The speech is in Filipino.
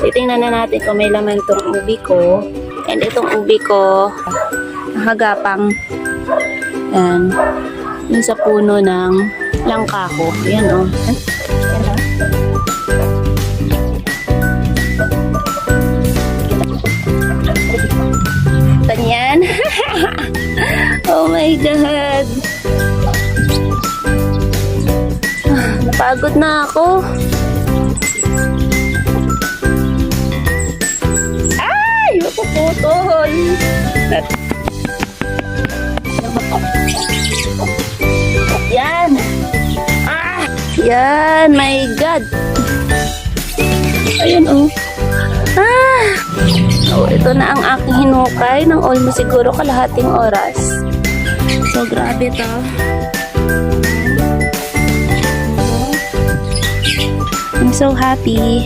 Titingnan na natin kung may laman tong ubi ko. And itong ubi ko, nakagapang. Yan. Yung sa puno ng langka ko. Yan o. Yan. Oh my God. Napagod na ako. Ay! Mapuputol. Yan. Ah! Yan. My God. Ayan oh. Ah! So, ito na ang aking hinukay ng almost siguro kalahating oras. So, grabe to. I'm so happy.